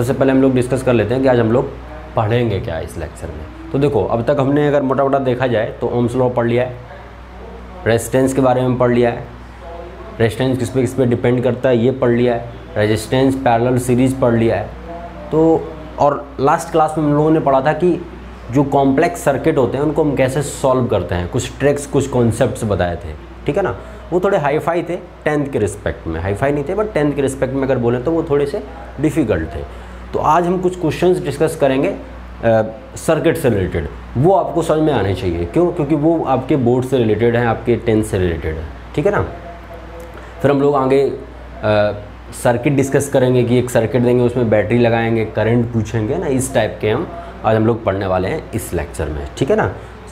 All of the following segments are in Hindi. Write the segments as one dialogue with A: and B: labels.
A: सबसे पहले हम लोग डिस्कस कर लेते हैं कि आज हम लोग पढ़ेंगे क्या इस लेक्चर में। तो देखो, अब तक हमने अगर मोटा मोटा देखा जाए तो ओम्स लॉ पढ़ लिया है, रेजिस्टेंस के बारे में पढ़ लिया है, रेजिस्टेंस किस पे डिपेंड करता है ये पढ़ लिया है, रेजिस्टेंस पैरेलल सीरीज पढ़ लिया है। तो और लास्ट क्लास में हम लोगों ने पढ़ा था कि जो कॉम्प्लेक्स सर्किट होते हैं उनको हम कैसे सॉल्व करते हैं, कुछ ट्रिक्स कुछ कॉन्सेप्ट्स बताए थे, ठीक है ना। वो थोड़े हाई फाई थे 10th के रिस्पेक्ट में, हाई फाई नहीं थे बट 10th के रिस्पेक्ट में अगर बोलें तो वो थोड़े से डिफ़िकल्ट थे। तो आज हम कुछ क्वेश्चंस डिस्कस करेंगे सर्किट से रिलेटेड, वो आपको समझ में आने चाहिए। क्यों? क्योंकि वो आपके बोर्ड से रिलेटेड हैं, आपके 10th से रिलेटेड है, ठीक है ना। फिर हम लोग आगे सर्किट डिस्कस करेंगे कि एक सर्किट देंगे, उसमें बैटरी लगाएंगे, करंट पूछेंगे ना, इस टाइप के हम आज हम लोग पढ़ने वाले हैं इस लेक्चर में, ठीक है ना।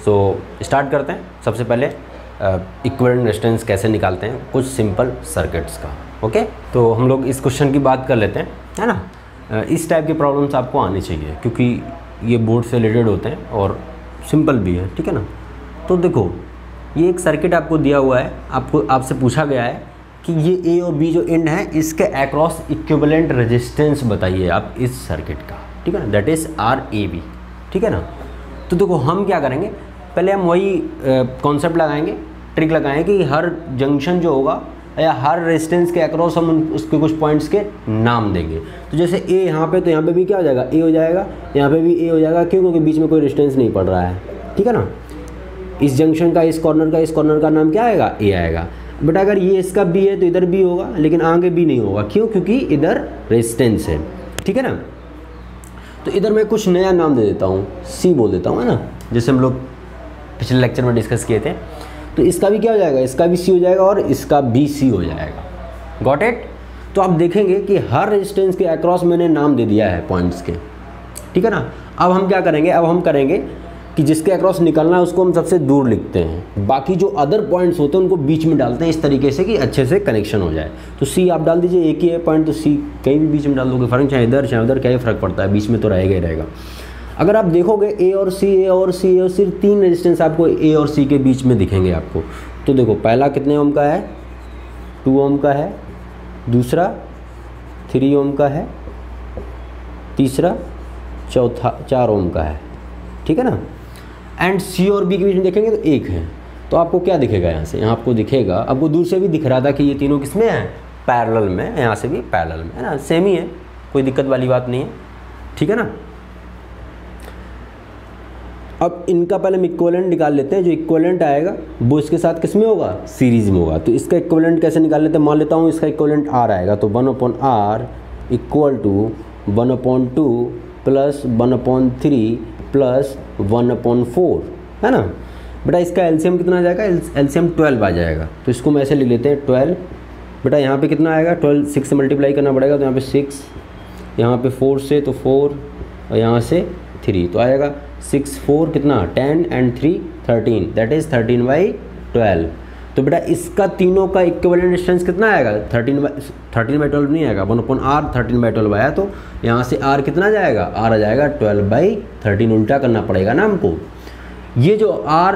A: सो स्टार्ट करते हैं। सबसे पहले इक्विवेलेंट रेजिस्टेंस कैसे निकालते हैं कुछ सिंपल सर्किट्स का, ओके। तो हम लोग इस क्वेश्चन की बात कर लेते हैं, है ना। इस टाइप की प्रॉब्लम्स आपको आनी चाहिए क्योंकि ये बोर्ड से रिलेटेड होते हैं और सिंपल भी है, ठीक है ना। तो देखो, ये एक सर्किट आपको दिया हुआ है, आपसे पूछा गया है कि ये ए और बी जो एंड है इसके अक्रॉस इक्विवेलेंट रेजिस्टेंस बताइए आप इस सर्किट का, ठीक है ना, दैट इज़ RAB, ठीक है ना। तो देखो, हम क्या करेंगे, पहले हम वही कॉन्सेप्ट लगाएंगे, ट्रिक लगाएंगे कि हर जंक्शन जो होगा या हर रेजिस्टेंस के अक्रॉस हम उसके कुछ पॉइंट्स के नाम देंगे। तो जैसे ए यहाँ पे, तो यहाँ पे भी क्या हो जाएगा, ए हो जाएगा, यहाँ पे भी ए हो जाएगा। क्यों? क्योंकि बीच में कोई रेजिस्टेंस नहीं पड़ रहा है, ठीक है ना। इस जंक्शन का, इस कॉर्नर का नाम क्या आएगा, ए आएगा। बट अगर ये इसका बी है तो इधर बी होगा, लेकिन आगे बी नहीं होगा। क्यों? क्योंकि इधर रेजिस्टेंस है, ठीक है ना। तो इधर मैं कुछ नया नाम दे देता हूँ, सी बोल देता हूँ, है ना, जैसे हम लोग पिछले लेक्चर में डिस्कस किए थे। तो इसका भी क्या हो जाएगा, इसका भी सी हो जाएगा और इसका भी सी हो जाएगा। Got it? तो आप देखेंगे कि हर रेजिस्टेंस के अक्रॉस मैंने नाम दे दिया है पॉइंट्स के, ठीक है ना। अब हम क्या करेंगे, अब हम करेंगे कि जिसके अक्रॉस निकलना है उसको हम सबसे दूर लिखते हैं, बाकी जो अदर पॉइंट्स होते हैं उनको बीच में डालते हैं इस तरीके से कि अच्छे से कनेक्शन हो जाए। तो सी आप डाल दीजिए, एक ही है पॉइंट, तो सी कहीं भी बीच में डाल दोगे, फर्क चाहे इधर चाहे उधर, क्या ही फर्क पड़ता है, बीच में तो रहेगा ही रहेगा। अगर आप देखोगे ए और सी और सिर्फ 3 रेजिस्टेंस आपको ए और सी के बीच में दिखेंगे आपको। तो देखो, पहला कितने ओम का है, 2 ओम का है, दूसरा 3 ओम का है, तीसरा चौथा 4 ओम का है, ठीक है ना। एंड सी और बी के बीच में देखेंगे तो 1 है। तो आपको क्या दिखेगा यहाँ से, यहाँ आपको दिखेगा, आपको दूर से भी दिख रहा था कि ये तीनों किसमें हैं, पैरेलल में, यहाँ से भी पैरेलल में, है ना, सेम ही है, कोई दिक्कत वाली बात नहीं है, ठीक है ना। अब इनका पहले हम इक्विवेलेंट निकाल लेते हैं। जो इक्विवेलेंट आएगा वो इसके साथ किस में होगा, सीरीज में होगा। तो इसका इक्विवेलेंट कैसे निकाल लेते हैं, मान लेता हूँ इसका इक्विवेलेंट R आएगा, तो 1/R equal to 1/2 plus 1/3 plus 1/4, है ना। बेटा इसका एलसीएम कितना आ जाएगा, एलसीएम 12 आ जाएगा। तो इसको हम ऐसे लिख लेते हैं 12। बेटा यहाँ पे कितना आएगा, 12 6 से मल्टीप्लाई करना पड़ेगा, तो यहाँ पे 6, यहाँ पे 4 से तो 4 और यहाँ से 3, तो आएगा 6 4 कितना 10 एंड 3 13, दैट इज़ 13/12। तो बेटा इसका तीनों का इक्विवेलेंट रेजिस्टेंस कितना आएगा, 13/12 नहीं आएगा, 1/R 13/12 आया। तो यहाँ से R कितना जाएगा, R आ जाएगा 12/13, उल्टा करना पड़ेगा ना हमको। ये जो R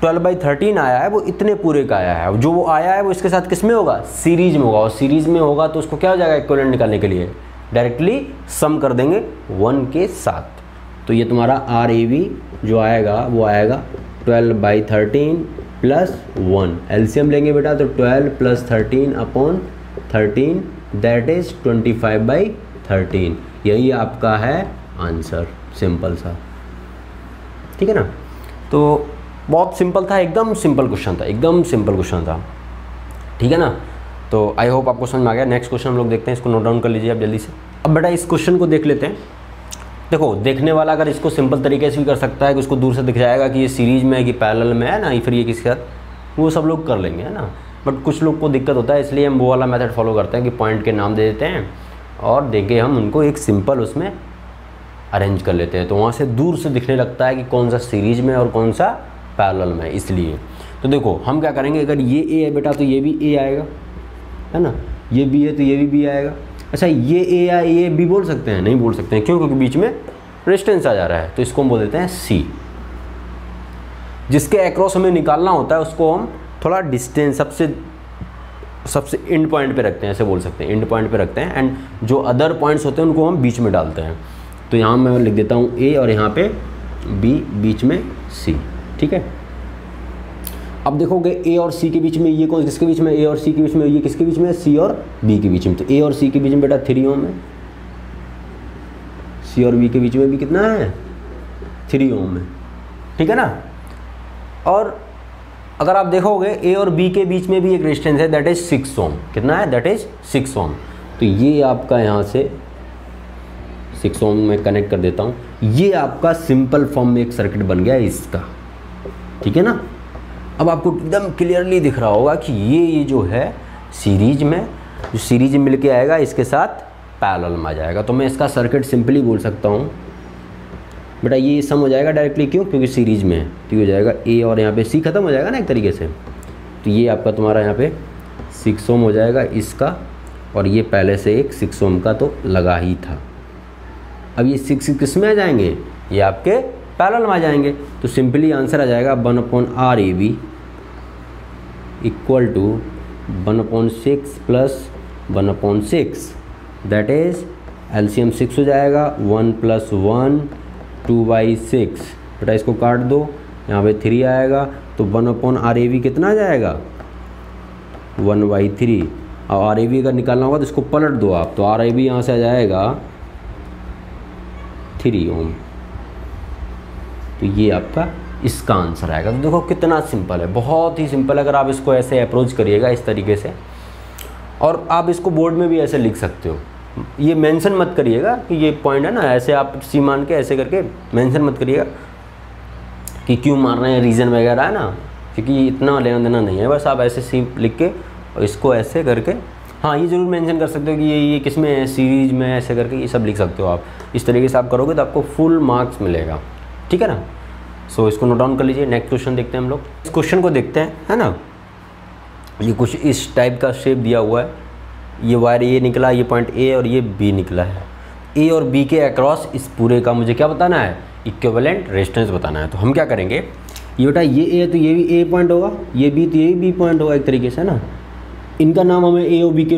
A: 12/13 आया है वो इतने पूरे का आया है, जो वो आया है वो इसके साथ किस में होगा, सीरीज में होगा। और सीरीज में होगा तो उसको क्या हो जाएगा, इक्विवेलेंट निकालने के लिए डायरेक्टली सम कर देंगे 1 के साथ। तो ये तुम्हारा RAB जो आएगा वो आएगा 12/13 प्लस 1। एलसीएम लेंगे बेटा तो 12 प्लस 13/13, दैट इज 25/13। यही आपका है आंसर, सिंपल सा, ठीक है ना। तो बहुत सिंपल था, एकदम सिंपल क्वेश्चन था, एकदम सिंपल क्वेश्चन था, ठीक है ना। तो आई होप आपको समझ में आ गया। नेक्स्ट क्वेश्चन हम लोग देखते हैं, इसको नोट डाउन कर लीजिए आप जल्दी से। अब बेटा इस क्वेश्चन को देख लेते हैं। देखो, देखने वाला अगर इसको सिंपल तरीके से भी कर सकता है कि उसको दूर से दिख जाएगा कि ये सीरीज में है कि पैरेलल में है ना, फिर ये किसके साथ, वो सब लोग कर लेंगे, है ना। बट कुछ लोग को दिक्कत होता है, इसलिए हम वो वाला मेथड फॉलो करते हैं कि पॉइंट के नाम दे देते हैं और देके हम उनको एक सिंपल उसमें अरेंज कर लेते हैं। तो वहाँ से दूर से दिखने लगता है कि कौन सा सीरीज में और कौन सा पैरेलल में, इसलिए। तो देखो हम क्या करेंगे, अगर ये ए है बेटा तो ये भी ए आएगा, है ना, ये बी है तो ये भी बी आएगा। अच्छा, ये ए या ये बी बोल सकते हैं, नहीं बोल सकते हैं, क्यों, क्योंकि बीच में रेजिस्टेंस आ जा रहा है। तो इसको हम बोल देते हैं सी। जिसके अक्रॉस हमें निकालना होता है उसको हम थोड़ा डिस्टेंस, सबसे सबसे एंड पॉइंट पे रखते हैं, ऐसे बोल सकते हैं, एंड पॉइंट पे रखते हैं, एंड जो अदर पॉइंट्स होते हैं उनको हम बीच में डालते हैं। तो यहाँ मैं लिख देता हूँ ए और यहाँ पे बी, बीच में सी, ठीक है। अब देखोगे ए और सी के बीच में ये कौन किसके बीच में, ए और सी के बीच में, ये किसके बीच में, सी और बी के बीच में। तो ए और सी के बीच में बेटा 3 ओम है, सी और बी के बीच में भी कितना है, 3 ओम है, ठीक है ना। और अगर आप देखोगे ए और बी के बीच में भी एक रेजिस्टेंस है, दैट इज 6 ओम। कितना है, दैट इज 6 ओम। तो ये आपका यहाँ से 6 ओम में कनेक्ट कर देता हूँ। ये आपका सिंपल फॉर्म में एक सर्किट बन गया इसका, ठीक है ना। अब आपको एकदम क्लियरली दिख रहा होगा कि ये जो है सीरीज में, जो सीरीज में मिलके आएगा इसके साथ पैरेलल में आ जाएगा। तो मैं इसका सर्किट सिंपली बोल सकता हूँ बेटा, ये सम हो जाएगा डायरेक्टली, क्यों, क्योंकि सीरीज में है, तो ये हो जाएगा ए और यहाँ पे सी खत्म हो जाएगा ना एक तरीके से। तो ये आपका तुम्हारा यहाँ पे 6 ओम हो जाएगा इसका, और ये पहले से एक 6 ओम का तो लगा ही था। अब ये 6 किस में आ जाएंगे, ये आपके पैरेलल में आ जाएंगे। तो सिंपली आंसर आ जाएगा 1/RAB equal to 1/6 plus 1/6, that is LCM 6 हो जाएगा, 1 + 1 2/6। बेटा इसको काट दो, यहाँ पे 3 आएगा, तो 1/RAB कितना आ जाएगा, 1/3। और RAB अगर निकालना होगा तो इसको पलट दो आप, तो RAB यहाँ से आ जाएगा 3 ओम। तो ये आपका इसका आंसर आएगा। तो देखो कितना सिंपल है, बहुत ही सिंपल। अगर आप इसको ऐसे अप्रोच करिएगा इस तरीके से, और आप इसको बोर्ड में भी ऐसे लिख सकते हो, ये मेंशन मत करिएगा कि ये पॉइंट है ना, ऐसे आप सी मान के ऐसे करके मेंशन मत करिएगा कि क्यों मार रहे हैं, रीज़न वगैरह है ना, क्योंकि इतना लेना देना नहीं है। बस आप ऐसे सी लिख के और इसको ऐसे करके, हाँ ये ज़रूर मेंशन कर सकते हो कि ये किस में है, सीरीज में, ऐसे करके ये सब लिख सकते हो आप। इस तरीके से आप करोगे तो आपको फुल मार्क्स मिलेगा, ठीक है ना। सो इसको नोट डाउन कर लीजिए। नेक्स्ट क्वेश्चन देखते हैं हम लोग। इस क्वेश्चन को देखते हैं, है ना। ये कुछ इस टाइप का शेप दिया हुआ है, ये वायर ए निकला, ये पॉइंट ए और ये बी निकला है। ए और बी के अक्रॉस इस पूरे का मुझे क्या बताना है, इक्विवेलेंट रेजिस्टेंस बताना है। तो हम क्या करेंगे, ये बेटा ये ए है तो ये भी ए पॉइंट होगा, ये बी तो ये भी बी पॉइंट होगा एक तरीके से, है ना। इनका नाम हमें ए और बी के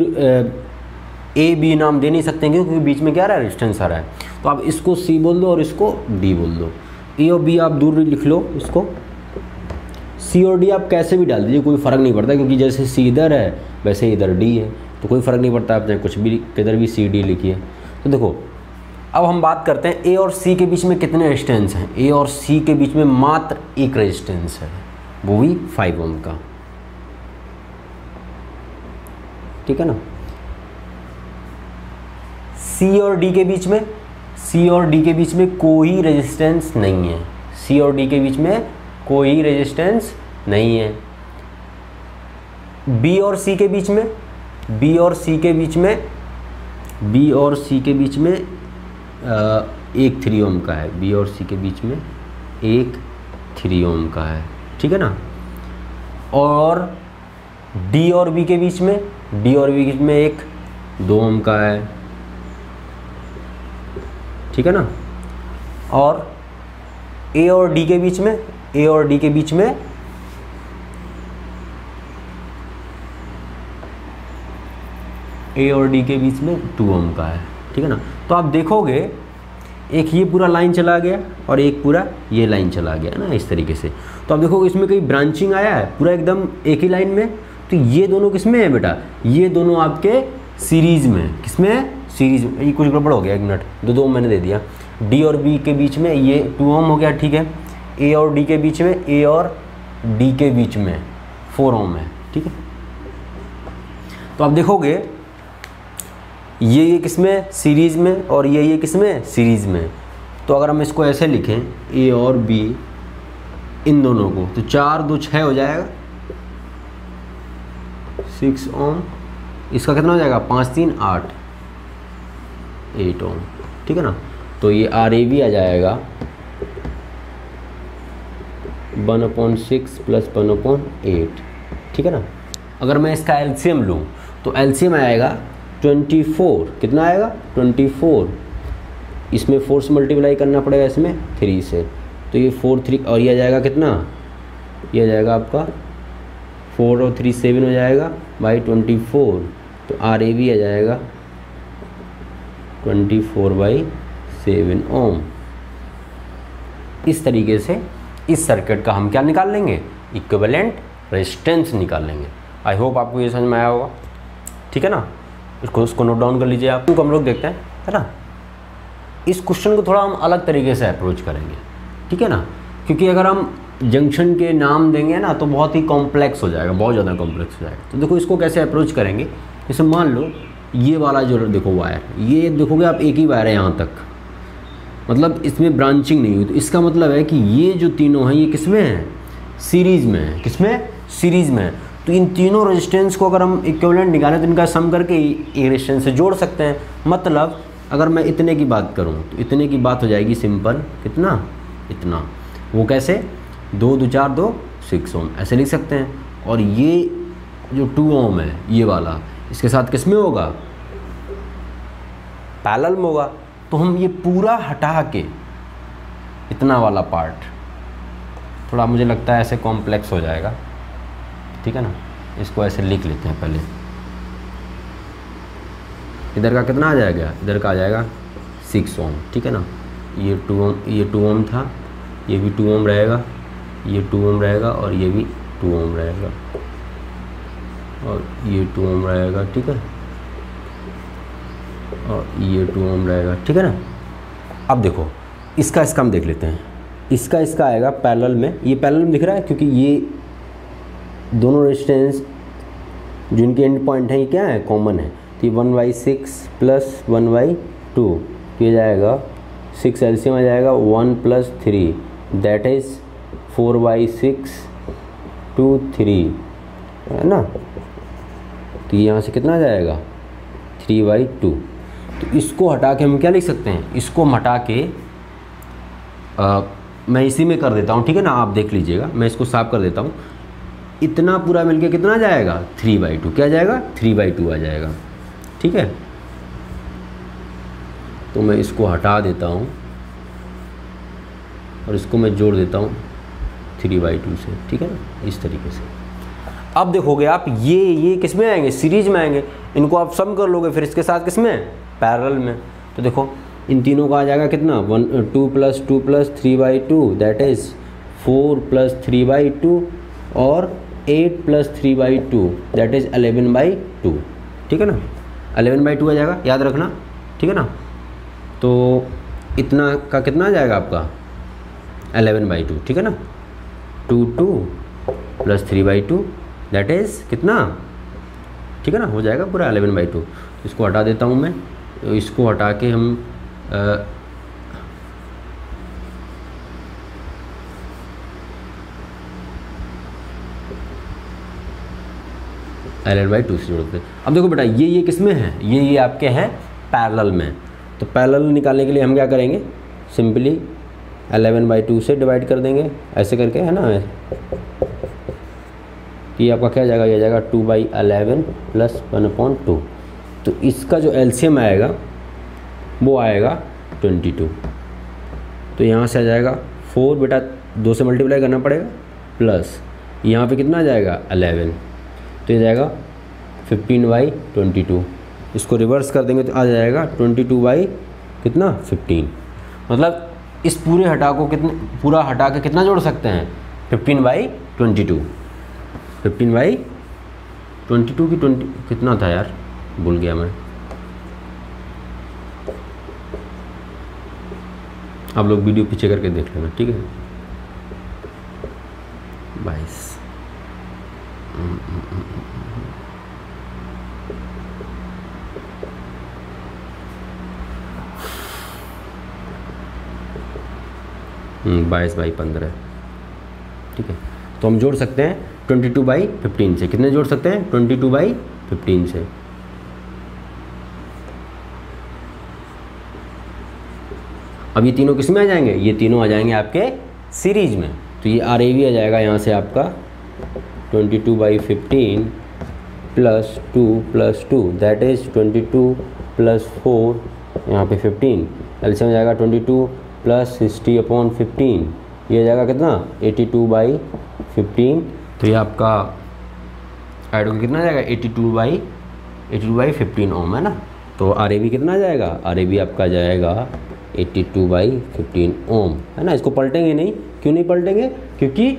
A: ए बी नाम दे नहीं सकते क्योंकि बीच में क्या आ रहा है, रेजिस्टेंस आ रहा है। तो आप इसको सी बोल दो और इसको डी बोल दो। ए और बी आप दूर लिख लो इसको, सी और डी आप कैसे भी डाल दीजिए, कोई फ़र्क नहीं पड़ता, क्योंकि जैसे सी इधर है वैसे इधर डी है, तो कोई फ़र्क नहीं पड़ता, आप चाहे कुछ भी किधर भी सी डी लिखिए। तो देखो अब हम बात करते हैं ए और सी के बीच में कितने रेजिस्टेंस हैं। ए और सी के बीच में मात्र एक रेजिस्टेंस है, वो भी 5 ओम का, ठीक है ना। सी और डी के बीच में, सी और डी के बीच में कोई रेजिस्टेंस नहीं है, सी और डी के बीच में कोई रेजिस्टेंस नहीं है। बी और सी के बीच में, बी और सी के बीच में, बी और सी के बीच में एक 3 ओम का है, बी और सी के बीच में एक 3 ओम का है, ठीक है ना। और डी और बी के बीच में, डी और बी के बीच में एक 2 ओम का है, ठीक है ना। और ए और डी के बीच में, ए और डी के बीच में ए और डी के बीच में 2 ओम का है, ठीक है ना। तो आप देखोगे एक ये पूरा लाइन चला गया और एक पूरा ये लाइन चला गया ना, इस तरीके से। तो आप देखोगे इसमें कहीं ब्रांचिंग आया है पूरा एकदम एक ही लाइन में। तो ये दोनों किस में है बेटा, ये दोनों आपके सीरीज में, किस में है, सीरीज में। ये कुछ गड़बड़ हो गया, 1 मिनट, 2 मैंने दे दिया। डी और बी के बीच में ये 2 ओम हो गया, ठीक है। ए और डी के बीच में, ए और डी के बीच में 4 ओम है, ठीक है। तो आप देखोगे ये किसमें, सीरीज़ में, और ये किसमें, सीरीज़ में। तो अगर हम इसको ऐसे लिखें ए और बी इन दोनों को, तो 4 2 6 हो जाएगा, 6 ओम। इसका कितना हो जाएगा, 5 3 8 8 ओम, ठीक है ना। तो ये RAB आ जाएगा 1/6 प्लस 1/8, ठीक है ना। अगर मैं इसका एलसीएम लूँ तो एलसीएम आएगा 24, कितना आएगा 24। इसमें 4 से मल्टीप्लाई करना पड़ेगा, इसमें 3 से, तो ये 4 3 और ये आ जाएगा कितना, ये आ जाएगा आपका 4 और 3 7 हो जाएगा बाई 24, तो RAB आ जाएगा 24/7 ओम। इस तरीके से इस सर्किट का हम क्या निकाल लेंगे, इक्विवेलेंट रेजिस्टेंस निकाल लेंगे। आई होप आपको ये समझ में आया होगा, ठीक है ना। उसको नोट डाउन कर लीजिए आप। हम लोग देखते हैं, है ना, इस क्वेश्चन को थोड़ा हम अलग तरीके से अप्रोच करेंगे, ठीक है ना, क्योंकि अगर हम जंक्शन के नाम देंगे ना तो बहुत ही कॉम्प्लेक्स हो जाएगा, बहुत ज़्यादा कॉम्प्लेक्स हो जाएगा। तो देखो इसको कैसे अप्रोच करेंगे, जैसे मान लो ये वाला जो देखो वायर, ये देखोगे आप एक ही वायर है यहाँ तक, मतलब इसमें ब्रांचिंग नहीं हुई, तो इसका मतलब है कि ये जो तीनों हैं ये किसमें हैं, सीरीज़ में है। किसमें, सीरीज़ में है। तो इन तीनों रेजिस्टेंस को अगर हम इक्विवेलेंट निकालें तो इनका सम करके एक रेजिस्टेंस से जोड़ सकते हैं। मतलब अगर मैं इतने की बात करूं तो इतने की बात हो जाएगी सिंपल, कितना, इतना। वो कैसे, 2 2 4 2 6 ओम ऐसे लिख सकते हैं। और ये जो 2 ओम है ये वाला, इसके साथ किसमें होगा, पैरेलल में होगा। तो हम ये पूरा हटा के इतना वाला पार्ट, थोड़ा मुझे लगता है ऐसे कॉम्प्लेक्स हो जाएगा, ठीक है ना, इसको ऐसे लिख लेते हैं पहले। इधर का कितना आ जाएगा, इधर का आ जाएगा 6 ओम, ठीक है ना। ये 2 ओम, ये 2 ओम था, ये भी 2 ओम रहेगा, ये 2 ओम रहेगा और ये भी 2 ओम रहेगा और ये 2 ओम रहेगा, ठीक है, और ये 2 ओम रहेगा, ठीक है ना। अब देखो इसका हम देख लेते हैं। इसका आएगा पैरेलल में, ये पैरेलल में दिख रहा है क्योंकि ये दोनों रेजिस्टेंस जो इनके एंड पॉइंट हैं ये क्या है, कॉमन है। तो ये 1/6 + 1/2, तो ये जाएगा 6 एलसीएम आ जाएगा 1 + 3, दैट इज़ 4/6 to 3, है ना। तो यहाँ से कितना आ जाएगा, 3/2। तो इसको हटा के हम क्या लिख सकते हैं, इसको हटा के मैं इसी में कर देता हूँ, ठीक है ना, आप देख लीजिएगा। मैं इसको साफ कर देता हूँ। इतना पूरा मिलके कितना आ जाएगा, 3/2। क्या जाएगा, 3/2 आ जाएगा, ठीक है। तो मैं इसको हटा देता हूँ और इसको मैं जोड़ देता हूँ 3/2 से, ठीक है ना, इस तरीके से। अब देखोगे आप ये किस में आएंगे, सीरीज में आएंगे। इनको आप सम कर लोगे फिर इसके साथ किस में, पैरेलल में। तो देखो इन तीनों का आ जाएगा कितना, 2 + 2 + 3/2, दैट इज़ 4 + 3/2 और 8 + 3/2, दैट इज़ 11/2, ठीक है ना। 11/2 आ जाएगा, याद रखना, ठीक है ना। तो इतना का कितना आ जाएगा आपका, 11/2, ठीक है ना। 2 + 3/2 दैट इज़ कितना, ठीक है ना, हो जाएगा पूरा 11/2। इसको हटा देता हूँ मैं, तो इसको हटा के हम 11/2 से जोड़ते हैं। अब देखो बेटा ये किस में है, ये आपके हैं पैरेलल में। तो पैरेलल निकालने के लिए हम क्या करेंगे, सिंपली 11/2 से डिवाइड कर देंगे ऐसे करके, है ना। ये आपका क्या जाएगा, ये जाएगा 2/11 + 1/2। तो इसका जो एलसीएम आएगा वो आएगा 22। तो यहाँ से आ जाएगा 4, बेटा 2 से मल्टीप्लाई करना पड़ेगा, प्लस यहाँ पे कितना आ जाएगा 11, तो ये जाएगा 15/22। इसको रिवर्स कर देंगे तो आ जाएगा 22 कितना 15। मतलब इस पूरे हटा को पूरा हटा के कितना जोड़ सकते हैं, 15/22। 15/22 की 20 कितना था यार, भूल गया मैं। आप लोग वीडियो पीछे करके देख लेना, ठीक है। 22 22/15, ठीक है। तो हम जोड़ सकते हैं 22/15 से। कितने जोड़ सकते हैं, 22/15 से। अब ये तीनों किस में आ जाएंगे, ये तीनों आ जाएंगे आपके सीरीज में। तो ये RAB आ जाएगा यहाँ से आपका 22/15 + 2 + 2, दैट इज़ 22 + 4, यहाँ पे 15। एलसीएम हो जाएगा 22 + 60/15, ये जाएगा कितना 82/15। तो ये आपका ऐड होकर कितना आ जाएगा 82/15 ओम, है ना। तो आर ए बी कितना आ जाएगा, आर ए बी आपका जाएगा 82/15 ओम, है ना। इसको पलटेंगे नहीं, क्यों नहीं पलटेंगे, क्योंकि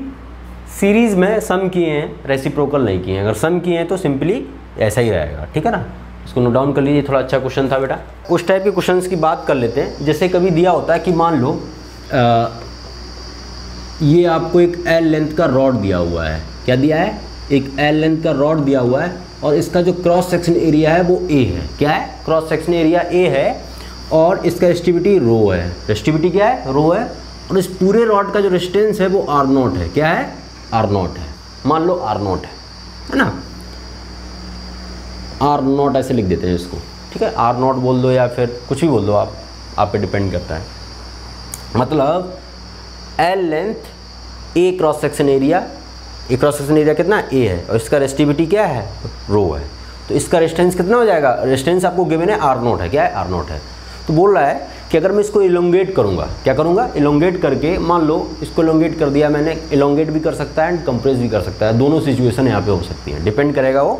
A: सीरीज़ में सम किए हैं, रेसिप्रोकल नहीं किए हैं। अगर सम किए हैं तो सिंपली ऐसा ही रहेगा, ठीक है ना। इसको नोट डाउन कर लीजिए, थोड़ा अच्छा क्वेश्चन था बेटा। उस टाइप के क्वेश्चंस की बात कर लेते हैं। जैसे कभी दिया होता है कि मान लो ये आपको एक एल लेंथ का रॉड दिया हुआ है। क्या दिया है, एक एल लेंथ का रॉड दिया हुआ है और इसका जो क्रॉस सेक्शन एरिया है वो ए है। क्या है, क्रॉस सेक्शन एरिया ए है और इसका रेसिस्टिविटी रो है। रेसिस्टिविटी क्या है, रो है। और इस पूरे रॉड का जो रेजिस्टेंस है वो आर नॉट है। क्या है, आर नॉट है। मान लो आर नॉट है ना, आर नॉट ऐसे लिख देते हैं इसको, ठीक है। आर नॉट बोल दो या फिर कुछ भी बोल दो, आप पे डिपेंड करता है। मतलब एल लेंथ ए क्रॉस सेक्शन एरिया, ए क्रॉस सेक्शन एरिया कितना ए है और इसका रेजिस्टिविटी क्या है, रो है। तो इसका रेजिस्टेंस कितना हो जाएगा, रेजिस्टेंस आपको गिवन है आर नॉट है। क्या है, आर नॉट है। तो बोल रहा है कि अगर मैं इसको इलोंगेट करूँगा, क्या करूँगा, इलोंगेट करके, मान लो इसको इलोंगेट कर दिया मैंने, इलोंगेट भी कर सकता है एंड कंप्रेस भी कर सकता है। दोनों सिचुएशन यहाँ पे हो सकती है, डिपेंड करेगा वो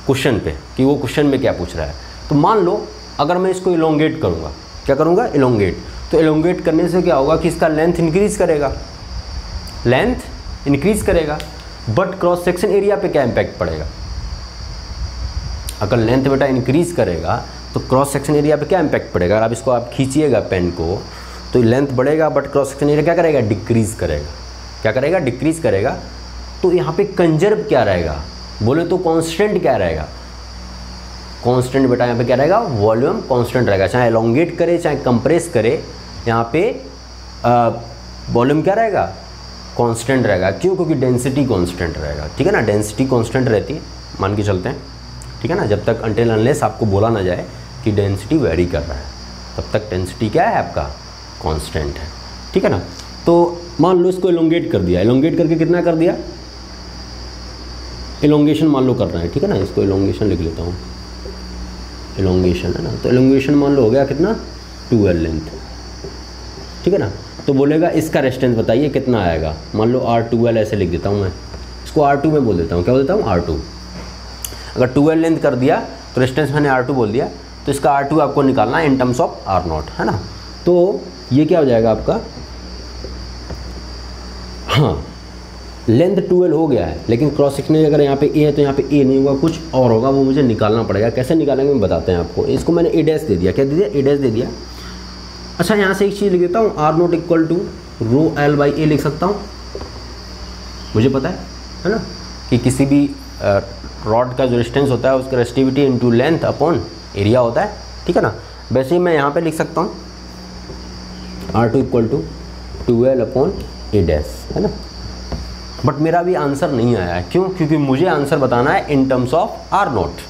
A: क्वेश्चन पे कि वो क्वेश्चन में क्या पूछ रहा है। तो मान लो अगर मैं इसको इलोंगेट करूँगा, क्या करूँगा, इलोंगेट। तो इलोंगेट करने से क्या होगा कि इसका लेंथ इंक्रीज़ करेगा, लेंथ इंक्रीज़ करेगा, बट क्रॉस सेक्शन एरिया पे क्या इम्पैक्ट पड़ेगा। अगर लेंथ बेटा इंक्रीज़ करेगा तो क्रॉस सेक्शन एरिया पे क्या इम्पैक्ट पड़ेगा। अगर आप इसको आप खींचिएगा पेन को तो लेंथ बढ़ेगा बट क्रॉस सेक्शन एरिया क्या करेगा, डिक्रीज़ करेगा। क्या करेगा, डिक्रीज़ करेगा। तो यहाँ पे कंजर्व क्या रहेगा, बोले तो कांस्टेंट क्या रहेगा, कांस्टेंट बेटा यहाँ पे क्या रहेगा, वॉल्यूम कांस्टेंट रहेगा। चाहे एलोंगेट करे चाहे कंप्रेस करे, यहाँ पे वॉल्यूम क्या रहेगा, कांस्टेंट रहेगा। क्यों, क्योंकि डेंसिटी कांस्टेंट रहेगा, ठीक है ना। डेंसिटी कांस्टेंट रहती है, मान के चलते हैं, ठीक है ना। जब तक अनटिल अनलेस आपको बोला ना जाए कि डेंसिटी वेरी कर रहा है, तब तक डेंसिटी क्या है आपका, कांस्टेंट है, ठीक है ना। तो मान लो इसको एलोंगेट कर दिया, एलोंगेट करके कितना कर दिया, एलोंगेशन मान लो कर रहे हैं, ठीक है ना। इसको एलोंगेशन लिख लेता हूँ, एलोंगेशन है ना। तो एलोंगेशन मान लो हो गया कितना, 2L लेंथ, ठीक है ना। तो बोलेगा इसका रेजिस्टेंस बताइए कितना आएगा। मान लो R2L ऐसे लिख देता हूँ मैं, इसको R2 में बोल देता हूँ। क्या बोल देता हूँ, R2। अगर 2L लेंथ कर दिया तो रेजिस्टेंस मैंने R2 बोल दिया, तो इसका R2 आपको निकालना है in terms of R not, है ना। तो ये क्या हो जाएगा आपका, हाँ लेंथ 2L हो गया है, लेकिन क्रॉस सेक्शन अगर यहाँ पे ए है तो यहाँ पे ए नहीं होगा, कुछ और होगा, वो मुझे निकालना पड़ेगा। कैसे निकालेंगे बताते हैं आपको। इसको मैंने ए डैश दे दिया, क्या दे दिया, ए डैश दे दिया। अच्छा यहाँ से एक चीज़ लिख देता हूँ, R not equal to rho L by A लिख सकता हूँ। मुझे पता है ना, कि किसी भी रॉड का जो रेजिस्टेंस होता है उसका resistivity into length upon area होता है, ठीक है ना। वैसे ही मैं यहाँ पे लिख सकता हूँ R2 equal to 2L upon A dash, है ना। बट मेरा भी आंसर नहीं आया है, क्यों, क्योंकि मुझे आंसर बताना है in terms of R naught.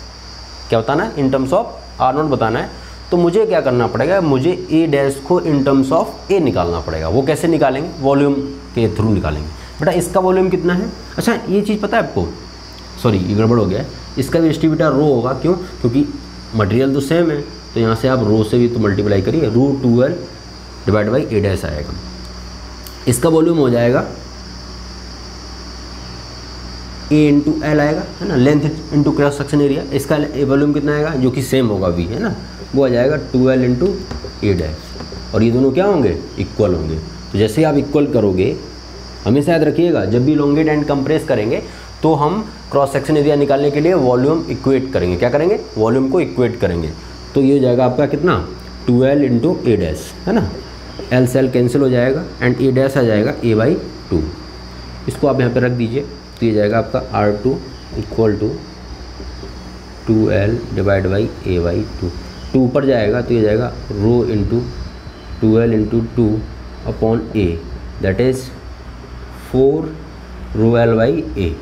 A: क्या बताना है, in terms of R naught बताना है। तो मुझे क्या करना पड़ेगा, मुझे ए डैश को इन टर्म्स ऑफ ए निकालना पड़ेगा। वो कैसे निकालेंगे, वॉल्यूम के थ्रू निकालेंगे। बेटा इसका वॉल्यूम कितना है, अच्छा ये चीज़ पता है आपको, सॉरी ये गड़बड़ हो गया है। इसका भी रेजिस्टिविटी रो होगा, क्यों, क्योंकि मटेरियल तो सेम है। तो यहाँ से आप रो से भी तो मल्टीप्लाई करिए, रो 2L divide by A dash आएगा। इसका वॉल्यूम हो जाएगा ए इंटू एल आएगा, है ना, length into cross section area. इसका वॉल्यूम कितना आएगा, जो कि सेम होगा भी, है ना, वो आ जाएगा 2L इंटू ए डैश। और ये दोनों क्या होंगे, इक्वल होंगे। तो जैसे ही आप इक्वल करोगे, हमेशा याद रखिएगा, जब भी इलोंगेट एंड कंप्रेस करेंगे तो हम क्रॉस सेक्शन एरिया निकालने के लिए वॉल्यूम इक्वेट करेंगे। क्या करेंगे, वॉल्यूम को इक्वेट करेंगे। तो ये हो जाएगा आपका कितना, 2L इंटू ए डैश, है ना। एल से एल कैंसिल हो जाएगा एंड ए डैश आ जाएगा a बाई 2। इसको आप यहाँ पे रख दीजिए, तो ये जाएगा आपका R2 equal to 2L divide by a by 2। 2 ऊपर जाएगा तो ये जाएगा rho into 2L into 2 upon a, that is 4 rho L by A.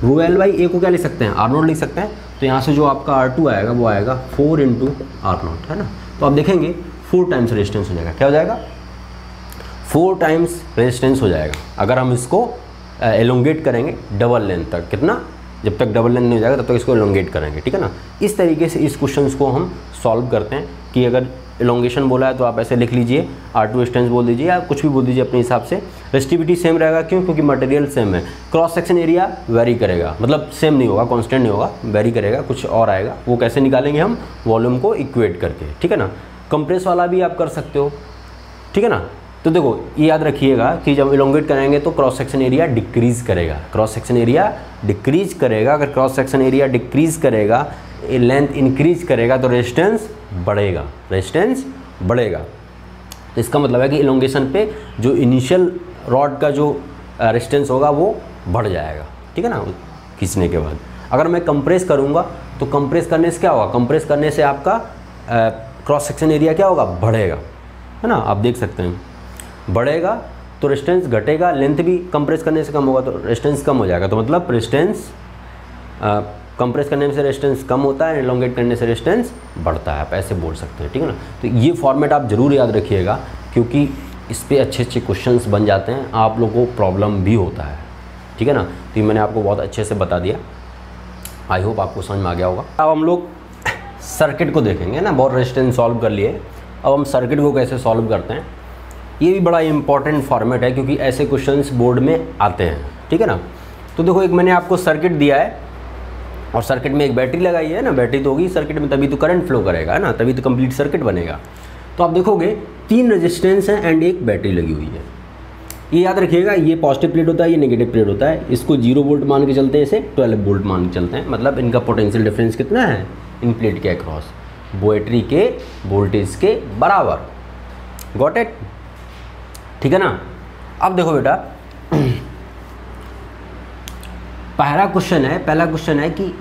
A: Rho L by A को क्या लिख सकते हैं, आर नॉट लिख सकते हैं। तो यहाँ से जो आपका R2 आएगा वो आएगा 4 इंटू आर नॉट, है ना। तो आप देखेंगे 4 टाइम्स रेजिस्टेंस हो जाएगा। क्या हो जाएगा, 4 टाइम्स रेजिस्टेंस हो जाएगा। अगर हम इसको एलोंगेट करेंगे डबल लेंथ तक, कितना, जब तक डबल लेंथ नहीं हो जाएगा तब तक इसको एलोंगेट करेंगे, ठीक है ना। इस तरीके से इस क्वेश्चन को हम सॉल्व करते हैं कि अगर इलोंगेशन बोला है तो आप ऐसे लिख लीजिए, R2 डिस्टेंस बोल दीजिए या कुछ भी बोल दीजिए अपने हिसाब से। रेसिस्टिविटी सेम रहेगा, क्यों? क्योंकि मटेरियल सेम है। क्रॉस सेक्शन एरिया वेरी करेगा, मतलब सेम नहीं होगा, कांस्टेंट नहीं होगा, वेरी करेगा, कुछ और आएगा। वो कैसे निकालेंगे हम? वॉल्यूम को इक्वेट करके, ठीक है ना। कंप्रेस वाला भी आप कर सकते हो, ठीक है ना। तो देखो ये याद रखिएगा कि जब इलोंगेट करेंगे तो क्रॉस सेक्शन एरिया डिक्रीज़ करेगा, क्रॉस सेक्शन एरिया डिक्रीज़ करेगा। अगर क्रॉस सेक्शन एरिया डिक्रीज़ करेगा, लेंथ इंक्रीज करेगा तो रेजिस्टेंस बढ़ेगा, रेजिस्टेंस बढ़ेगा। तो इसका मतलब है कि इलोंगेशन पे जो इनिशियल रॉड का जो रेजिस्टेंस होगा वो बढ़ जाएगा, ठीक है ना, खींचने के बाद। अगर मैं कंप्रेस करूँगा तो कंप्रेस करने से क्या होगा? कंप्रेस करने से आपका क्रॉस सेक्शन एरिया क्या होगा? बढ़ेगा, है ना। आप देख सकते हैं बढ़ेगा तो रेजिस्टेंस घटेगा, लेंथ भी कंप्रेस करने से कम होगा तो रेजिस्टेंस कम हो जाएगा। तो मतलब रेजिस्टेंस कंप्रेस करने से रेजिस्टेंस कम होता है, एलोंगेट करने से रेजिस्टेंस बढ़ता है, आप ऐसे बोल सकते हैं, ठीक है ना। तो ये फॉर्मेट आप ज़रूर याद रखिएगा, क्योंकि इस पे अच्छे अच्छे क्वेश्चंस बन जाते हैं, आप लोगों को प्रॉब्लम भी होता है, ठीक है ना। तो ये मैंने आपको बहुत अच्छे से बता दिया, आई होप आपको समझ में आ गया होगा। अब हम लोग सर्किट को देखेंगे ना, बहुत रेजिस्टेंस सॉल्व कर लिए, अब हम सर्किट को कैसे सॉल्व करते हैं। ये भी बड़ा इंपॉर्टेंट फॉर्मेट है, क्योंकि ऐसे क्वेश्चंस बोर्ड में आते हैं, ठीक है ना। तो देखो एक मैंने आपको सर्किट दिया है और सर्किट में एक बैटरी लगाई है ना, बैटरी तो होगी सर्किट में, तभी तो करंट फ्लो करेगा, है ना, तभी तो कंप्लीट सर्किट बनेगा। तो आप देखोगे 3 रेजिस्टेंस हैं एंड एक बैटरी लगी हुई है। ये याद रखिएगा, ये पॉजिटिव प्लेट होता है, ये नेगेटिव प्लेट होता है। इसको 0 वोल्ट मान के चलते हैं, इसे 12 वोल्ट मान के चलते हैं। मतलब इनका पोटेंशियल डिफरेंस कितना है इन प्लेट के अक्रॉस? बैटरी के वोल्टेज के बराबर। Got it? ठीक है ना। अब देखो बेटा, पहला क्वेश्चन है कि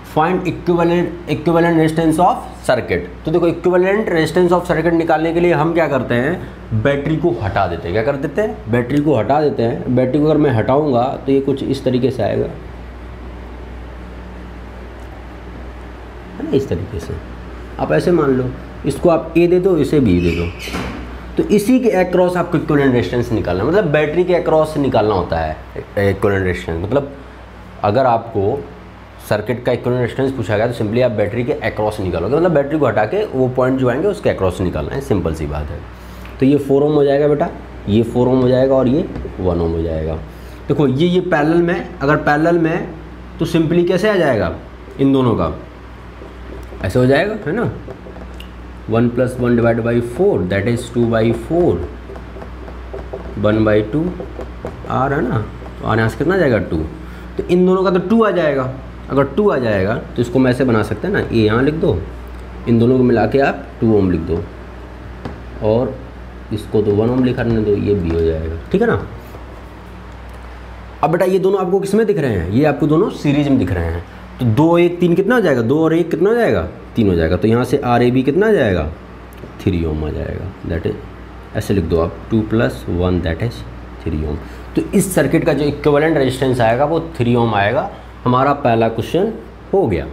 A: find equivalent resistance of circuit. तो देखो इक्विवेलेंट रेजिस्टेंस ऑफ सर्किट निकालने के लिए हम क्या करते हैं? बैटरी को हटा देते हैं। क्या कर देते हैं? बैटरी को हटा देते हैं। बैटरी को अगर मैं हटाऊंगा तो ये कुछ इस तरीके से आएगा, है ना, इस तरीके से। आप ऐसे मान लो, इसको आप ए दे दो, इसे बी दे दो, तो इसी के अक्रॉस आपको इक्विवेलेंट रेजिस्टेंस निकालना, मतलब बैटरी के अक्रॉस निकालना होता है इक्विवेलेंट रेजिस्टेंस। मतलब अगर आपको सर्किट का इक्विवेलेंट रेजिस्टेंस पूछा गया तो सिंपली आप बैटरी के अक्रॉस निकालोगे, मतलब बैटरी को हटा के वो पॉइंट जो आएंगे उसके अक्रॉस निकालना है, सिंपल सी बात है। तो ये 4 ओम हो जाएगा बेटा, ये 4 ओम हो जाएगा और ये 1 ओम हो जाएगा। देखो ये पैरेलल में, अगर पैरेलल में तो सिंपली कैसे आ जाएगा इन दोनों का? ऐसे हो जाएगा, है ना, 1 + 1 / 4 दैट इज़ 2/4, 1/2 R, है ना। तो आर यहाँ से कितना जाएगा? 2। तो इन दोनों का तो 2 आ जाएगा। अगर 2 आ जाएगा तो इसको मैं ऐसे बना सकते हैं ना, ये यहाँ लिख दो, इन दोनों को मिला के आप 2 ओम लिख दो, और इसको तो 1 ओम लिखा रहने दो, ये भी हो जाएगा, ठीक है ना। अब बेटा ये दोनों आपको किस में दिख रहे हैं? ये आपको दोनों सीरीज में दिख रहे हैं। तो 2 1 3 कितना हो जाएगा? 2 और 1 कितना हो जाएगा? 3 हो जाएगा। तो यहाँ से RAB कितना आ जाएगा? 3 ओम आ जाएगा। दैट इज, ऐसे लिख दो आप, 2 + 1 दैट इज 3 ओम। तो इस सर्किट का जो इक्विवेलेंट रेजिस्टेंस आएगा वो 3 ओम आएगा। हमारा पहला क्वेश्चन हो गया।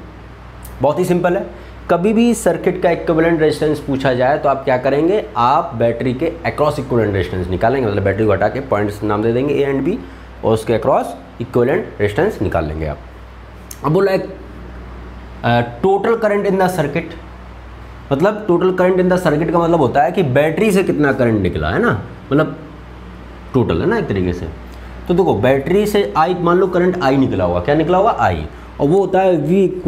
A: बहुत ही सिंपल है। कभी भी सर्किट का इक्विवेलेंट रेजिस्टेंस पूछा जाए तो आप क्या करेंगे? आप बैटरी के अक्रॉस इक्विवेलेंट रेजिस्टेंस निकालेंगे, मतलब बैटरी को हटा के पॉइंट्स नाम दे देंगे A एंड B, और उसके अक्रॉस इक्विवेलेंट रेजिस्टेंस निकाल लेंगे आप। अब बोला है total current in the circuit, मतलब total current in the circuit का मतलब होता है कि बैटरी से कितना करंट निकला, है ना, मतलब टोटल, है ना, एक तरीके से। तो देखो बैटरी से I, मान लो करंट I निकला होगा, क्या निकला होगा? I, और वो होता है V =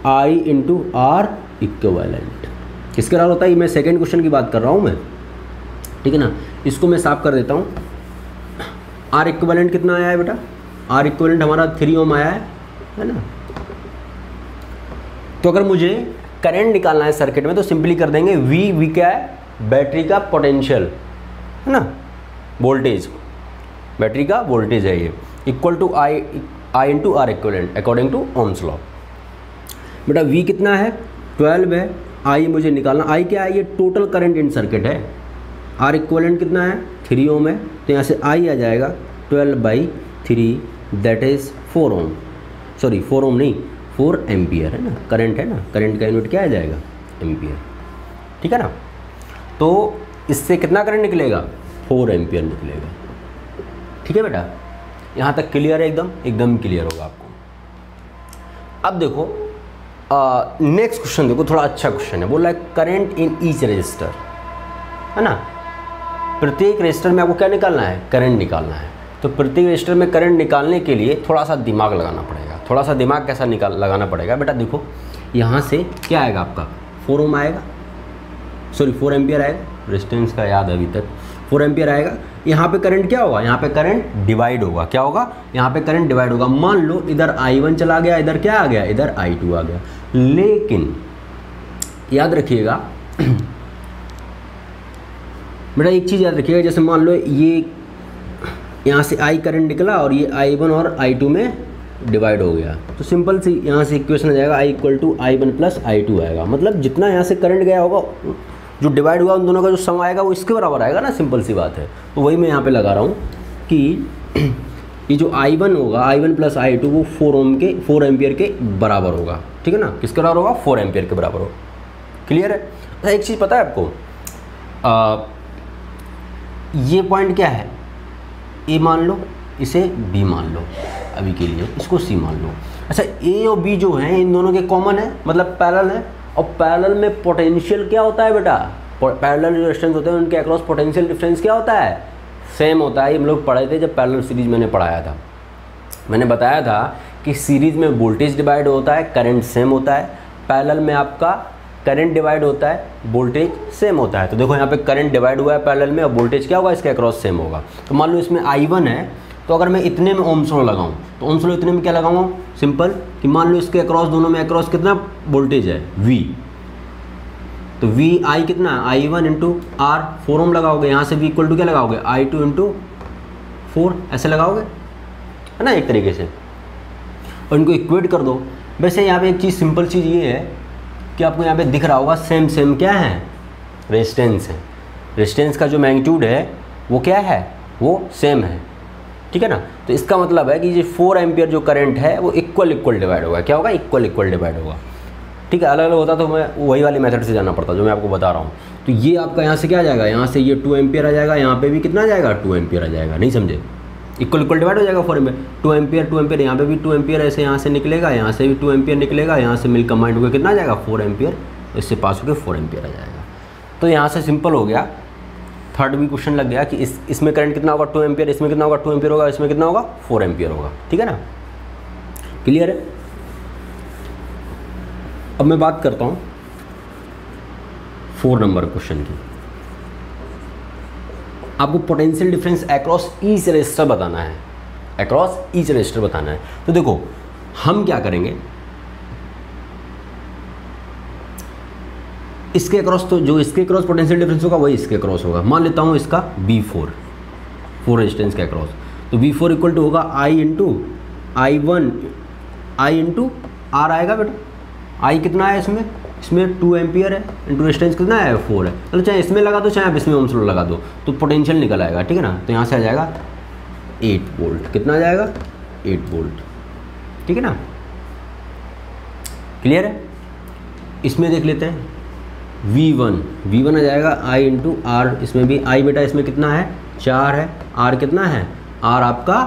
A: I × R इक्विवेलेंट। किसके बराबर होता है? ये मैं सेकेंड क्वेश्चन की बात कर रहा हूँ मैं, ठीक है ना। इसको मैं साफ कर देता हूँ। R इक्विवेलेंट कितना आया है बेटा? R इक्विवेलेंट हमारा 3 ओम आया है ना। तो अगर मुझे करंट निकालना है सर्किट में तो सिंपली कर देंगे V क्या है? बैटरी का पोटेंशियल, है ना, वोल्टेज, बैटरी का वोल्टेज है ये, = I × R equivalent according to Ohm's law. बेटा V कितना है? 12 है। I मुझे निकालना, I क्या है? ये टोटल करंट इन सर्किट है। R इक्विवेलेंट कितना है? 3 ओम है। तो यहाँ से I आ जाएगा 12/3 दैट इज़ 4 ओम, सॉरी 4 ओम नहीं, 4 एम्पियर, है ना, करंट है ना, करंट का यूनिट क्या आ जाएगा? एम्पियर, ठीक है ना। तो इससे कितना करंट निकलेगा? 4 एम्पियर निकलेगा, ठीक है बेटा। यहाँ तक क्लियर है? एकदम क्लियर होगा आपको। अब देखो नेक्स्ट क्वेश्चन देखो, थोड़ा अच्छा क्वेश्चन है। बोला है करंट इन ईच रजिस्टर, है ना। प्रत्येक रजिस्टर में आपको क्या निकालना है, करंट निकालना है। तो प्रत्येक रजिस्टर में करंट निकालने के लिए थोड़ा सा दिमाग लगाना पड़ेगा। थोड़ा सा दिमाग कैसा लगाना पड़ेगा बेटा, देखो यहाँ से क्या आएगा आपका 4 ओम आएगा, सॉरी 4 एम्पियर आएगा, रेजिस्टेंस का याद है अभी तक, 4 एम्पियर आएगा। यहाँ पे करंट क्या होगा, यहाँ पे करंट डिवाइड होगा। क्या होगा, यहाँ पे करंट डिवाइड होगा। मान लो इधर I1 चला गया, इधर क्या आ गया, इधर I2 आ गया। लेकिन याद रखिएगा बेटा, एक चीज़ याद रखिएगा, जैसे मान लो ये यहाँ से I करंट निकला और ये I1 और I2 में डिवाइड हो गया, तो सिंपल सी यहाँ से इक्वेशन आ जाएगा I equal to I1 plus I2 आएगा। मतलब जितना यहाँ से करंट गया होगा, जो डिवाइड हुआ उन दोनों का जो सम आएगा वो इसके बराबर आएगा ना, सिंपल सी बात है। तो वही मैं यहाँ पे लगा रहा हूँ कि ये जो I1 होगा, I1 प्लस I2 वो 4 एम्पियर के बराबर होगा। ठीक है ना, किसके बराबर होगा, 4 एम्पियर के बराबर होगा। क्लियर है। अच्छा एक चीज़ पता है आपको, ये पॉइंट क्या है, ए मान लो, इसे बी मान लो, अभी के लिए इसको सी मान लो। अच्छा ए और बी जो हैं इन दोनों के कॉमन है, मतलब पैरेलल है। और पैरेलल में पोटेंशियल क्या होता है बेटा, पैरेलल जो रेजिस्टेंस होते हैं उनके अक्रॉस पोटेंशियल डिफरेंस क्या होता है, सेम होता है। हम लोग पढ़े थे जब पैरेलल सीरीज मैंने पढ़ाया था, मैंने बताया था कि सीरीज में वोल्टेज डिवाइड होता है, करंट सेम होता है। पैरेलल में आपका करंट डिवाइड होता है, वोल्टेज सेम होता है। तो देखो यहाँ पे करंट डिवाइड हुआ है पैरेलल में, और वोल्टेज क्या होगा, इसके अक्रॉस सेम होगा। तो मान लो इसमें I1 है, तो अगर मैं इतने में ओम्स लॉ लगाऊं, तो ओम्स लॉ इतने में क्या लगाऊंगा, सिंपल कि मान लो इसके अक्रॉस, दोनों में अक्रॉस कितना वोल्टेज है, V। तो V I कितना है, I1 इंटू R, 4 ओम लगाओगे। यहाँ से V इक्वल टू क्या लगाओगे, I2 इंटू 4, ऐसे लगाओगे, है ना, एक तरीके से, और इनको इक्वेट कर दो। वैसे यहाँ पे एक चीज़, सिंपल चीज़ ये है कि आपको यहाँ पे दिख रहा होगा सेम क्या है, रेजिस्टेंस है। रेजिस्टेंस का जो मैग्नीट्यूड है वो क्या है, वो सेम है। ठीक है ना। तो इसका मतलब है कि ये 4 एम्पियर जो करंट है वो इक्वल डिवाइड होगा। क्या होगा, इक्वल डिवाइड होगा। ठीक है, अलग अलग होता तो मैं वही वाली मेथड से जाना पड़ता जो मैं आपको बता रहा हूँ। तो ये आपका यहाँ से क्या आ जाएगा, यहाँ से ये 2 एम्पियर आ जाएगा, यहाँ पे भी कितना आ जाएगा, 2 एम्पियर आ जाएगा। नहीं समझे, इक्वल डिवाइड हो जाएगा 4 में, 2 एम्पियर, यहाँ पे भी 2 एम्पियर ऐसे यहाँ से निकलेगा, यहाँ से भी 2 एम्पियर निकलेगा, यहाँ से मिल कंबाइंड होकर कितना आ जाएगा, 4 एम्पियर, इससे पास होकर 4 एम्पियर आ जाएगा। तो यहाँ से सिंपल हो गया। थर्ड भी क्वेश्चन लग गया कि इसमें करंट कितना होगा, 2 एम्पियर, इसमें कितना होगा, 2 एम्पियर होगा, इसमें कितना होगा, 4 एम्पियर होगा। ठीक है ना, क्लियर है। अब मैं बात करता हूँ 4 नंबर क्वेश्चन की। आपको potential difference across each resistor बताना है, अक्रॉस ईच रजिस्टर बताना है। तो देखो हम क्या करेंगे, इसके अक्रॉस, तो जो इसके अक्रॉस पोटेंशियल डिफरेंस होगा वही इसके अक्रॉस होगा। मान लेता हूँ इसका V4, 4 रेजिस्टेंस के अक्रॉस, तो V4 इक्वल टू होगा I into I1 I into R आएगा बेटा। I कितना है इसमें 2 एम्पियर है, इंटू रेजिस्टेंस कितना है, 4 है। तो चाहे इसमें लगा दो, चाहे आप इसमें ओम्स लॉ लगा दो, तो पोटेंशियल निकल आएगा। ठीक है ना। तो यहाँ से आ जाएगा 8 वोल्ट। कितना आ जाएगा, 8 वोल्ट। ठीक है ना, क्लियर है। इसमें देख लेते हैं V1 आ जाएगा I इंटू R, इसमें भी I बेटा, इसमें कितना है, 4 है, R कितना है, R आपका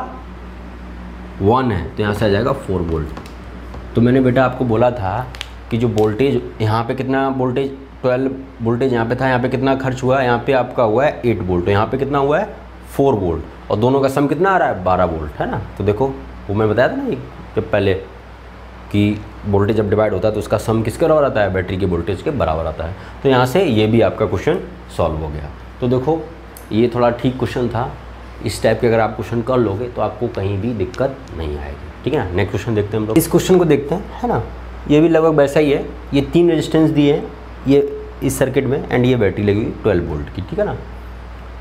A: 1 है, तो यहाँ से आ जाएगा 4 वोल्ट। तो मैंने बेटा आपको बोला था कि जो वोल्टेज यहाँ पे कितना वोल्टेज, 12 वोल्टेज यहाँ पे था, यहाँ पे कितना खर्च हुआ है, यहाँ पे आपका हुआ है 8 वोल्ट, तो यहाँ पे कितना हुआ है 4 वोल्ट, और दोनों का सम कितना आ रहा है, 12 वोल्ट, है ना। तो देखो वो मैं बताया था ना जब पहले कि वोल्टेज जब डिवाइड होता है तो उसका सम किसके बराबर आता है, बैटरी के वोल्टेज के बराबर आता है। तो यहाँ से ये भी आपका क्वेश्चन सॉल्व हो गया। तो देखो ये थोड़ा ठीक क्वेश्चन था, इस टाइप के अगर आप क्वेश्चन कर लोगे तो आपको कहीं भी दिक्कत नहीं आएगी। ठीक है ना। नेक्स्ट क्वेश्चन देखते हैं हम लोग, इस क्वेश्चन को देखते हैं, है ना। ये भी लगभग वैसा ही है, ये 3 रेजिस्टेंस दिए हैं ये इस सर्किट में, एंड ये बैटरी लगी हुई 12 वोल्ट की। ठीक है ना।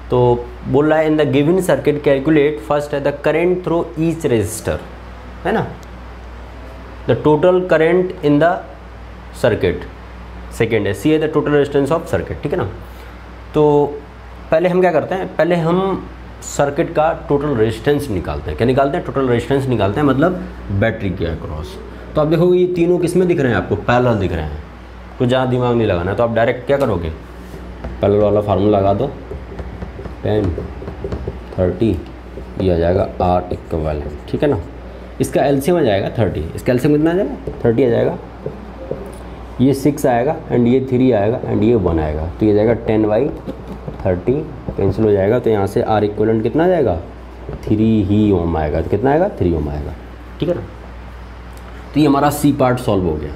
A: तो बोल रहा है in the given circuit calculate first है the current through each resistor, है ना, the total current in the circuit. Second है सी है the total resistance of circuit. ठीक है ना। तो पहले हम क्या करते हैं, पहले हम सर्किट का टोटल रेजिस्टेंस निकालते हैं। क्या निकालते हैं, टोटल रेजिस्टेंस निकालते हैं, मतलब बैटरी के अक्रॉस। तो आप देखोगे ये तीनों किस में दिख रहे हैं, आपको पैरेलल दिख रहे हैं, तो ज़्यादा दिमाग नहीं लगाना है। तो आप डायरेक्ट क्या करोगे, पैरेलल वाला फार्मूला लगा दो, 10 30, ये आ जाएगा R इक्वल। ठीक है ना। इसका एलसीएम आ जाएगा 30, इसका एलसीएम कितना आ जाएगा, 30 आ जाएगा, ये 6 आएगा एंड ये 3 आएगा एंड ये 1 आएगा, तो ये जाएगा 10/30 कैंसिल हो जाएगा। तो यहाँ से आर इक्वलेंट कितना आ जाएगा 3 ही ओम आएगा, तो कितना आएगा 3 ओम आएगा, ठीक है ना। तो ये हमारा सी पार्ट सॉल्व हो गया,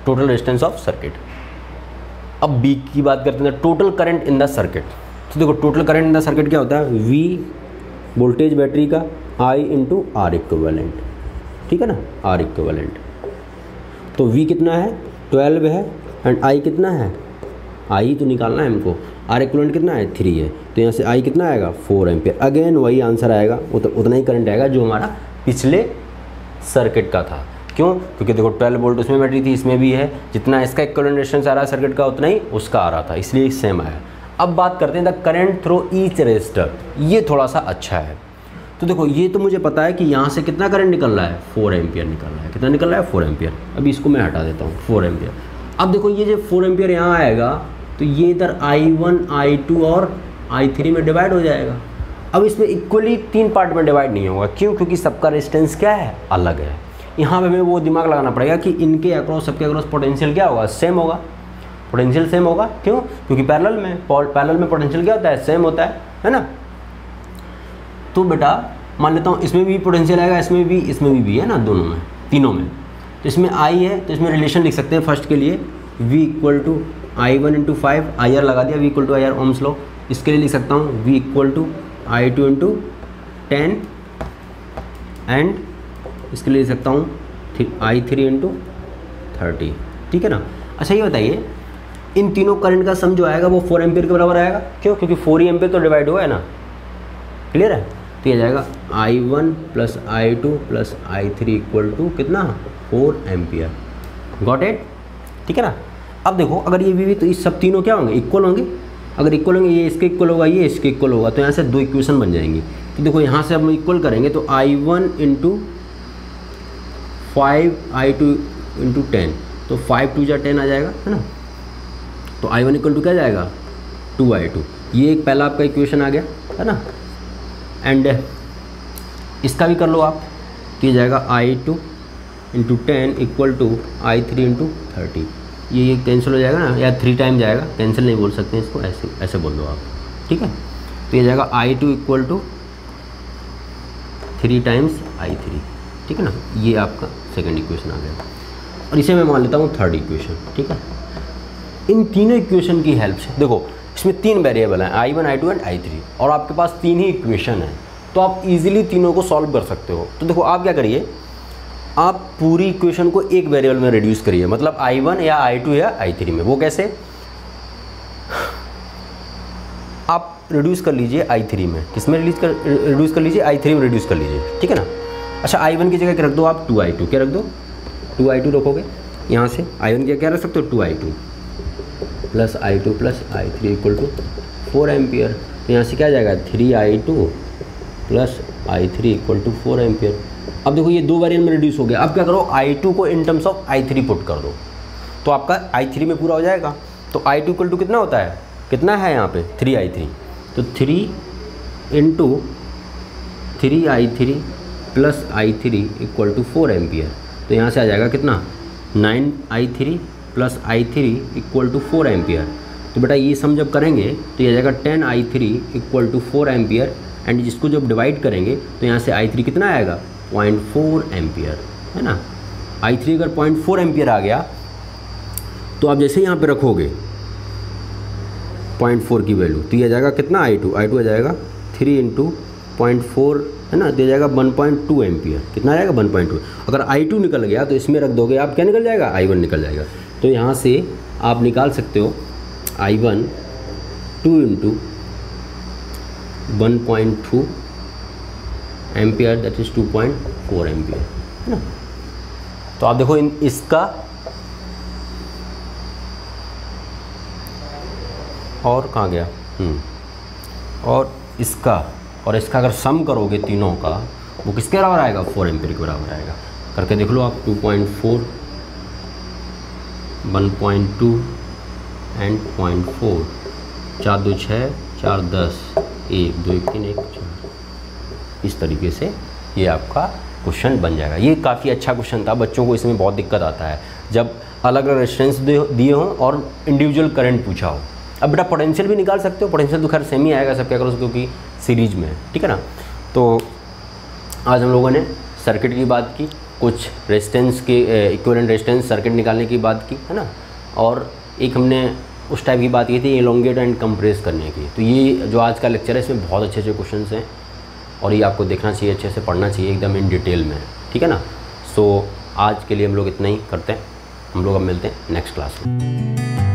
A: टोटल रेजिस्टेंस ऑफ सर्किट। अब बी की बात करते हैं, total current in the circuit. तो देखो total current in the circuit क्या होता है, वी वोल्टेज बैटरी का आई इंटू आर इक्विवेलेंट, ठीक है ना, आर इक्विवेलेंट। तो वी कितना है 12 है एंड आई कितना है, आई तो निकालना है हमको, आर इक्विवेलेंट कितना है 3 है, तो यहाँ से आई कितना आएगा 4 एम्पियर। अगेन वही आंसर आएगा, उतना ही करंट आएगा जो हमारा पिछले सर्किट का था। क्यों, क्योंकि देखो 12 वोल्ट उसमें बैटरी थी, इसमें भी है, जितना इसका इक्विवेलेंट रेजिस्टेंस आ रहा है सर्किट का उतना ही उसका आ रहा था, इसलिए सेम आया। अब बात करते हैं the current through each resistor, ये थोड़ा सा अच्छा है। तो देखो ये तो मुझे पता है कि यहाँ से कितना करंट निकल रहा है 4 एम्पियर निकल रहा है, कितना निकल रहा है 4 एम्पियर। अभी इसको मैं हटा देता हूँ 4 एम्पियर। अब देखो ये जो 4 एम्पियर यहाँ आएगा तो ये इधर I1 I2 और I3 में डिवाइड हो जाएगा। अब इसमें इक्वली 3 पार्ट में डिवाइड नहीं होगा, क्यों, क्योंकि सबका रेजिस्टेंस क्या है अलग है। यहाँ पे हमें वो दिमाग लगाना पड़ेगा कि इनके अक्रॉस सबके अक्रॉस पोटेंशियल क्या होगा, सेम होगा, पोटेंशियल सेम होगा। क्यों, क्योंकि पैरेलल में पोटेंशियल क्या होता है, सेम होता है ना। तो बेटा मान लेता हूँ इसमें भी पोटेंशियल आएगा, इसमें भी है ना, दोनों में, तीनों में। तो इसमें I है तो इसमें रिलेशन लिख सकते हैं फर्स्ट के लिए, V equal to I1 into 5, IR लगा दिया, V equal to IR Ohm's law. इसके लिए लिख सकता हूँ V equal to I2 into 10 and इसके लिए लिख सकता हूँ I3 इंटू 30, ठीक है ना। अच्छा ये बताइए इन तीनों करंट का सम जो आएगा वो 4 एम्पियर के बराबर आएगा। क्यों, क्योंकि 4 ही एम्पियर तो डिवाइड हुआ है ना, क्लियर है। तो ये जाएगा I1 plus I2 plus I3 equal to कितना 4 एम्पियर, गॉट इट, ठीक है ना। अब देखो अगर ये भी तो इस सब तीनों क्या होंगे, इक्वल होंगे। अगर इक्वल होंगे, ये इसके इक्वल होगा, ये इसके इक्वल होगा, तो यहाँ से 2 इक्वेशन बन जाएंगी। तो देखो यहाँ से हम इक्वल करेंगे तो I1 इंटू 5 I2 इंटू 10, तो 5 2 10 आ जाएगा, है ना। तो I1 इक्वल टू क्या जाएगा 2I2, ये एक पहला आपका इक्वेशन आ गया, है ना। एंड इसका भी कर लो आप, तो ये जाएगा I2 into 10 equal to I3 into 30, ये कैंसिल हो जाएगा ना, या 3 टाइम जाएगा, कैंसिल नहीं बोल सकते इसको, ऐसे बोल दो आप, ठीक है। तो ये जाएगा I2 equal to 3 times I3, ठीक है ना। ये आपका सेकंड इक्वेशन आ गया और इसे मैं मान लेता हूँ थर्ड इक्वेशन, ठीक है। इन तीनों इक्वेशन की हेल्प से देखो इसमें 3 वेरिएबल हैं I1 I2 एंड I3 और आपके पास 3 ही इक्वेशन है, तो आप इजीली तीनों को सॉल्व कर सकते हो। तो देखो आप क्या करिए, आप पूरी इक्वेशन को एक वेरिएबल में रिड्यूस करिए, मतलब I1 या I2 या I3 में। वो कैसे, आप रिड्यूस कर लीजिए I3 में, किसमें रिड्यूस कर लीजिए I3 में रिड्यूस कर लीजिए, ठीक है ना। अच्छा I1 की जगह क्या रख दो आप 2I2, क्या रख दो 2I2 रखोगे, यहाँ से I1 की क्या रख सकते हो 2I2 plus I2 plus I3 equal to 4 ampere. तो यहाँ से क्या जाएगा 3I2 plus I3 equal to 4 ampere. अब देखो ये 2 वेरिएबल में रिड्यूस हो गया। अब क्या करो I2 को इन टर्म्स ऑफ I3 पुट कर दो, तो आपका I3 में पूरा हो जाएगा। तो I2 इक्वल टू कितना होता है, कितना है यहाँ पे 3I3, तो 3 into 3I3 plus I3 equal to 4 ampere. तो यहाँ से आ जाएगा कितना 9I3 plus I3 equal to 4 ampere. तो बेटा ये सम जब करेंगे तो ये जाएगा 10I3 equal to 4 ampere and जिसको जब डिवाइड करेंगे तो यहाँ से I3 कितना आएगा 0.4 एम्पियर, है ना। I3 अगर 0.4 एम्पियर आ गया तो आप जैसे यहाँ पे रखोगे 0.4 की वैल्यू, तो ये जाएगा कितना I2 आ जाएगा 3 इंटू 0.4, है ना, तो जाएगा 1.2 एम्पियर। कितना आएगा 1.2। अगर I2 निकल गया तो इसमें रख दोगे आप, क्या निकल जाएगा I1 निकल जाएगा। तो यहाँ से आप निकाल सकते हो I1 2 into 1.2 ampere that is 2.4 ampere, है ना। तो आप देखो इसका और कहाँ गया और इसका अगर सम करोगे तीनों का, वो किसके बराबर आएगा 4 एम्पियर के बराबर आएगा। करके देख लो आप 2.4 1.2 एंड 0.4, 4 2 6 4 10 1 2 1 3 1 4। इस तरीके से ये आपका क्वेश्चन बन जाएगा। ये काफ़ी अच्छा क्वेश्चन था, बच्चों को इसमें बहुत दिक्कत आता है। जब अलग अलग रेजिस्टेंस दिए हों और इंडिविजुअल करंट पूछा हो। अब बेटा पोटेंशियल भी निकाल सकते हो, पोटेंशियल तो खैर सेम ही आएगा सबके अक्रॉस क्योंकि सीरीज में है, ठीक है ना। तो आज हम लोगों ने सर्किट की बात की, कुछ रेजिस्टेंस के इक्विवेलेंट रेजिस्टेंस सर्किट निकालने की बात की, है ना, और एक हमने उस टाइप की बात की थी एलोंगेट एंड कंप्रेस करने की। तो ये जो आज का लेक्चर है इसमें बहुत अच्छे अच्छे क्वेश्चन हैं और ये आपको देखना चाहिए, अच्छे से पढ़ना चाहिए एकदम इन डिटेल में, ठीक है ना। सो आज के लिए हम लोग इतना ही करते हैं, हम लोग अब मिलते हैं नेक्स्ट क्लास में।